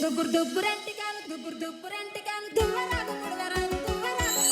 దుబ్బురు దుబ్బురంటికాలు దుబ్బురు దుబ్బురంటికాలు దువ్వరాదు ముడవరాదు దువ్వరాదు.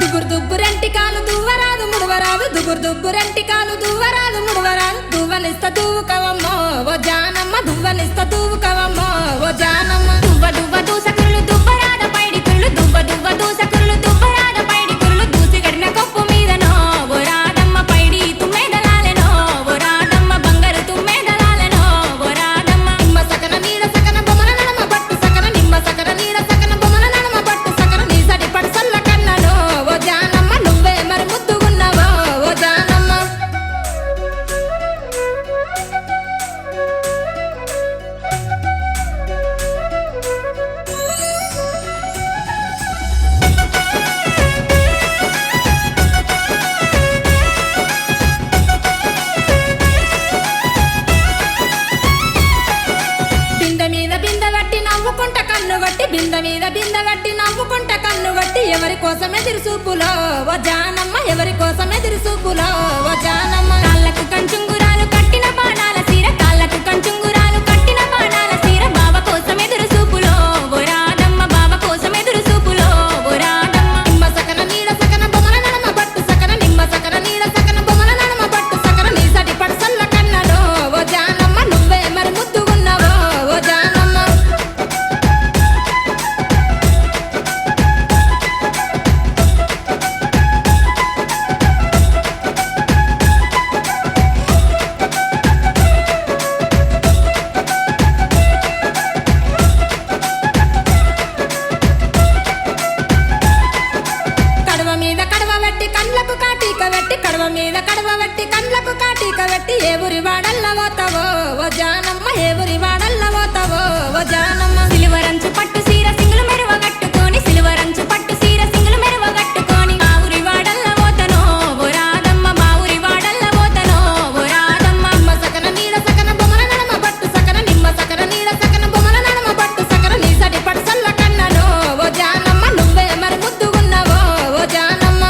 దుబ్బురు దుబ్బురంటికాలు దువ్వరాదు ముడవరాదు దుబ్బురు దుబ్బురంటికాలు దువ్వరాదు ముడవరాదు. దువ్వనిస్త దువ్వుకవమ్మో ఓ జానమ్మ దువ్వనిస్త దువ్వుకవమ్మో ఓ జానమ్మ. దువ్వ దువ్వ దూసకురులు దువ్వరాద పైడి కురులు దువ్వ దువ్వ దూసకురులు దువ్వరాద పైడి కురులు దూసి గడిన కొప్పు మీదనో ఓ రాధమ్మ పైడి తుమ్మెదలాలెనో ఓ రాధమ్మ బంగారు తుమ్మెదలాలెనో ఓ రాధమ్మ. నిమ్మ సకన నీడ సకన బొమ్మల నడమ బట్టు సకన నిమ్మ సకన నీడ సకన బొమ్మల నడమ బట్టు సకన నీ సడి పడసల్ల కన్నలో ఓ జానమ్మ నువ్వే మరి ముద్దుగున్నావో ఓ జానమ్మ. బిందె మీద బిందె వట్టి నవ్వుకుంట కన్ను వట్టి బిందె మీద బిందె వట్టి నవ్వుకుంట కన్ను వట్టి ఎవరి కోసం ఎదురు చూపులో ఓ జానమ్మ ఎవరి కోసం ఎదురు చూపులో ఓ జానమ్మ. కాళ్ళకు కంచుంగురాలు కట్టిన బాణాల సీర కాళ్ళకు కంచుంగురాలు కట్టిన బాణాల సీర బావ కోసం ఎదురు చూపులో ఓ రాధమ్మ బావ కోసం ఎదురు చూపులో ఓ రాధమ్మ. నిమ్మ సకన నీడ సకన బొమ్మల నడమ బట్టు సకన నిమ్మ సకన నీడ సకన బొమ్మల నడమ బట్టు సకన నీ సడి పడసల్ల కన్నలో ఓ జానమ్మ నువ్వే మరి ముద్దుగున్నావో ఓ జానమ్మ. కడవ మీద కడవ వెట్టి కళ్ళకు కాటీక వెట్టి కడవ మీద కడవ వెట్టి కళ్ళకు కాటీక వెట్టి ఏ ఊరి వాడల్ల పోతావో ఓ జానమ్మ ఏ ఊరి వాడల్ల పోతావో ఓ జానమ్మ. సిలువరంచు పట్టు సీర సింగులు మెరువ కట్టుకొని సిలువరంచు పట్టు సీర సింగులు మెరువ కట్టుకొని మా ఊరి వాడల్ల పోతనో ఓ రాధమ్మ మా ఊరి వాడల్ల పోతనో ఓ రాధమ్మ. నిమ్మ సకన నీడ సకన బొమ్మల నడమ బట్టు సకన నిమ్మ సకన నీడ సకన బొమ్మల నడమ బట్టు సకన నీ సడి పడసల్ల కన్నలో ఓ జానమ్మ నువ్వే మరి ముద్దుగున్నావో ఓ జానమ్మ.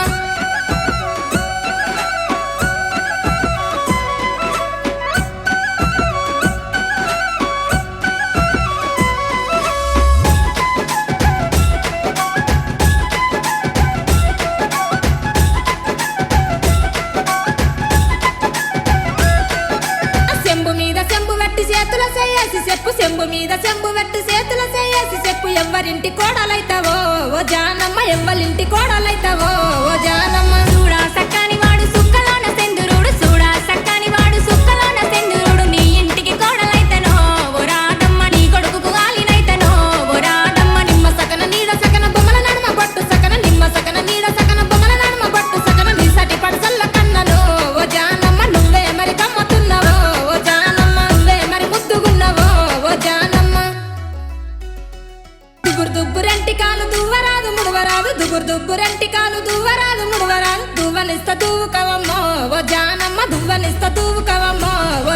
శంభు మీద శంభు వెట్టి చేతుల చేసి చెప్పు శంభు మీద శంభు వెట్టి చేతుల చేసి చెప్పు ఎవ్వరింటి కోడలైతావో ఓ జానమ్మ ఎవ్వరింటి కోడలైతావో ఓ జానమ్మ. చూడా సక్కని వాడు సుక్కలోన సెందురుడు చూడా సక్కని వాడు సుక్కలోన సెందురుడు నీ ఇంటికి కోడలైతనో ఓ రాధమ్మ నీ కొడుకుకు ఆలినైతనో ఓ రాధమ్మ. నిమ్మ సకన నీడ సకన బొమ్మల నడమ బట్టు సకన నిమ్మ సకన నీడ సకన బొమ్మల నడమ బట్టు సకన నీ సటి పడసల్ల కన్నలో ఓ జానమ్మ నువ్వే మరి కమ్మతున్నావో ఓ జానమ్మ నువ్వే మరి ముద్దుగున్నావో ఓ జానమ్మ. దుబ్బురు దుబ్బురంటికాలు దువ్వరాదు ముడవరాదు దుబ్బురు దుబ్బురంటికాలు దువ్వరాదు ముడవరాదు. దువ్వనిస్త దువ్వుకవమ్మో ఓ జానమ్మ దువ్వనిస్త దువ్వుకవమ్మో ఓ